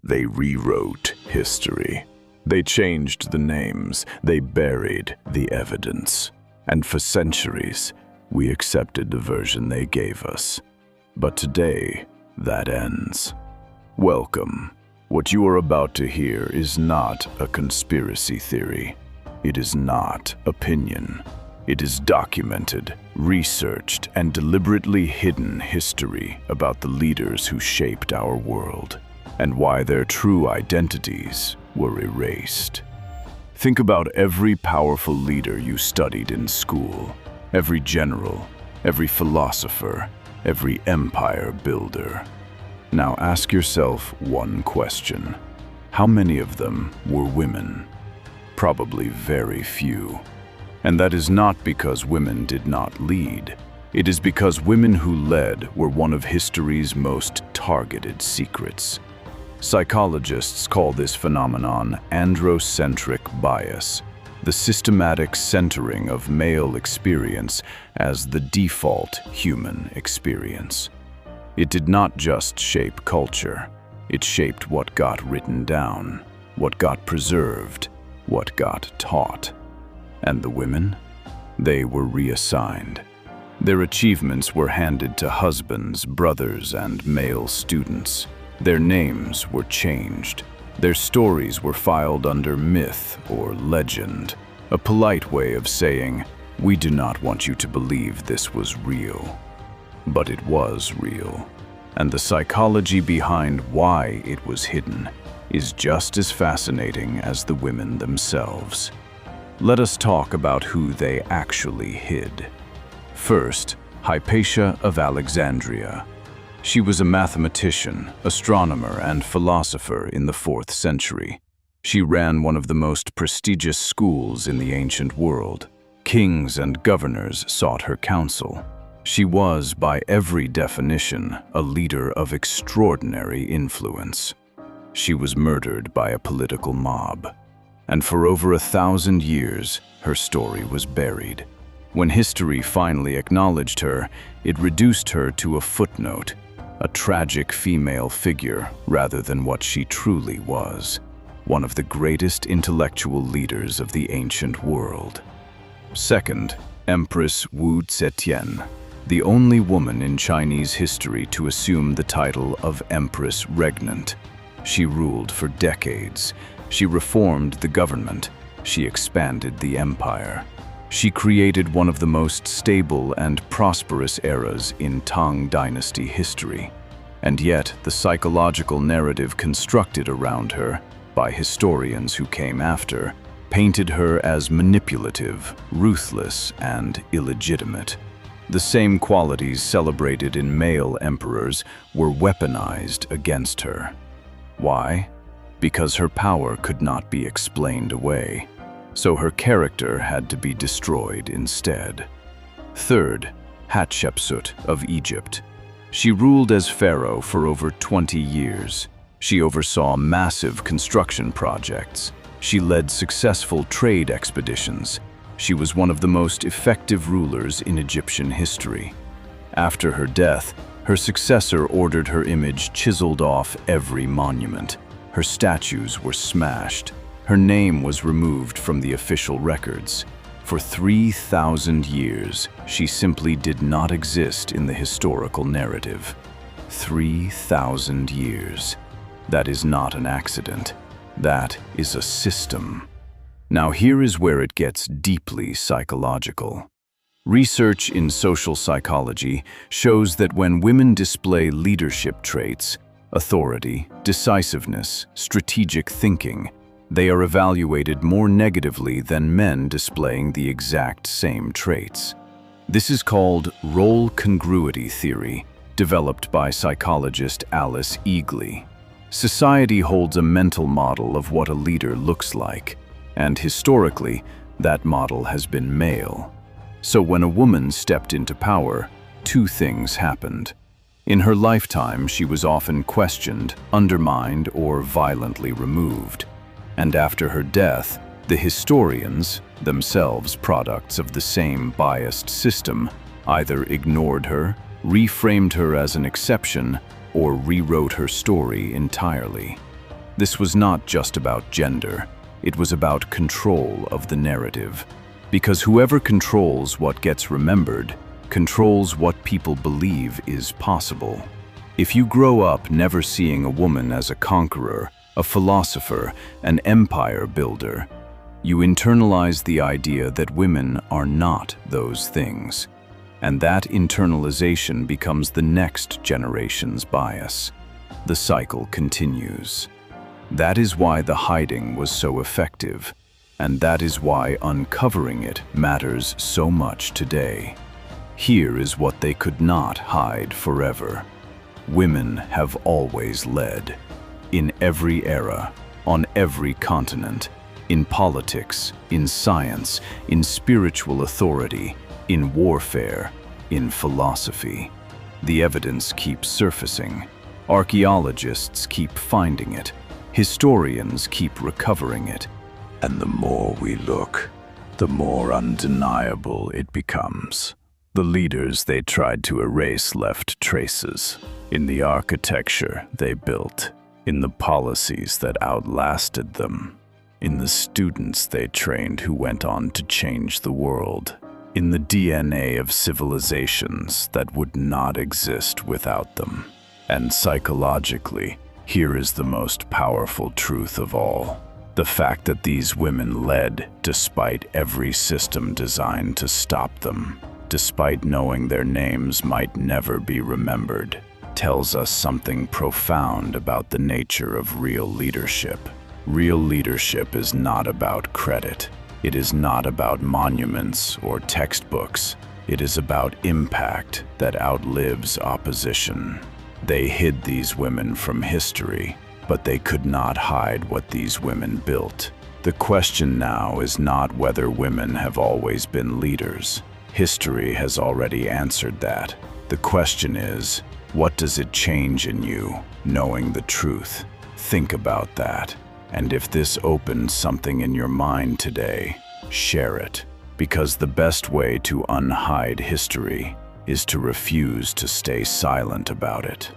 They rewrote history. They changed the names, they buried the evidence. And for centuries, we accepted the version they gave us. But today, that ends. Welcome. What you are about to hear is not a conspiracy theory. It is not opinion. It is documented, researched, and deliberately hidden history about the leaders who shaped our world, and why their true identities were erased. Think about every powerful leader you studied in school, every general, every philosopher, every empire builder. Now ask yourself one question. How many of them were women? Probably very few. And that is not because women did not lead. It is because women who led were one of history's most targeted secrets. Psychologists call this phenomenon androcentric bias, the systematic centering of male experience as the default human experience. It did not just shape culture. It shaped what got written down, what got preserved, what got taught. And the women? They were reassigned. Their achievements were handed to husbands, brothers, and male students. Their names were changed. Their stories were filed under myth or legend, a polite way of saying, "We do not want you to believe this was real." But it was real, and the psychology behind why it was hidden is just as fascinating as the women themselves. Let us talk about who they actually hid. First, Hypatia of Alexandria. She was a mathematician, astronomer, and philosopher in the 4th century. She ran one of the most prestigious schools in the ancient world. Kings and governors sought her counsel. She was, by every definition, a leader of extraordinary influence. She was murdered by a political mob. And for over 1,000 years, her story was buried. When history finally acknowledged her, it reduced her to a footnote, a tragic female figure rather than what she truly was, one of the greatest intellectual leaders of the ancient world. Second, Empress Wu Zetian, the only woman in Chinese history to assume the title of Empress Regnant. She ruled for decades. She reformed the government. She expanded the empire. She created one of the most stable and prosperous eras in Tang Dynasty history. And yet, the psychological narrative constructed around her by historians who came after painted her as manipulative, ruthless, and illegitimate. The same qualities celebrated in male emperors were weaponized against her. Why? Because her power could not be explained away. So her character had to be destroyed instead. Third, Hatshepsut of Egypt. She ruled as pharaoh for over 20 years. She oversaw massive construction projects. She led successful trade expeditions. She was one of the most effective rulers in Egyptian history. After her death, her successor ordered her image chiseled off every monument. Her statues were smashed. Her name was removed from the official records. For 3,000 years, she simply did not exist in the historical narrative. 3,000 years. That is not an accident. That is a system. Now here is where it gets deeply psychological. Research in social psychology shows that when women display leadership traits, authority, decisiveness, strategic thinking, they are evaluated more negatively than men displaying the exact same traits. This is called role congruity theory, developed by psychologist Alice Eagley. Society holds a mental model of what a leader looks like, and historically, that model has been male. So when a woman stepped into power, two things happened. In her lifetime, she was often questioned, undermined, or violently removed. And after her death, the historians, themselves products of the same biased system, either ignored her, reframed her as an exception, or rewrote her story entirely. This was not just about gender. It was about control of the narrative. Because whoever controls what gets remembered controls what people believe is possible. If you grow up never seeing a woman as a conqueror, a philosopher, an empire builder, you internalize the idea that women are not those things. And that internalization becomes the next generation's bias. The cycle continues. That is why the hiding was so effective, and that is why uncovering it matters so much today. Here is what they could not hide forever. Women have always led. In every era, on every continent, in politics, in science, in spiritual authority, in warfare, in philosophy. The evidence keeps surfacing. Archaeologists keep finding it. Historians keep recovering it. And the more we look, the more undeniable it becomes. The leaders they tried to erase left traces. In the architecture they built, in the policies that outlasted them, in the students they trained who went on to change the world, in the DNA of civilizations that would not exist without them. And psychologically, here is the most powerful truth of all. The fact that these women led despite every system designed to stop them, despite knowing their names might never be remembered, tells us something profound about the nature of real leadership. Real leadership is not about credit. It is not about monuments or textbooks. It is about impact that outlives opposition. They hid these women from history, but they could not hide what these women built. The question now is not whether women have always been leaders. History has already answered that. The question is, what does it change in you, knowing the truth? Think about that. And if this opens something in your mind today, share it. Because the best way to unhide history is to refuse to stay silent about it.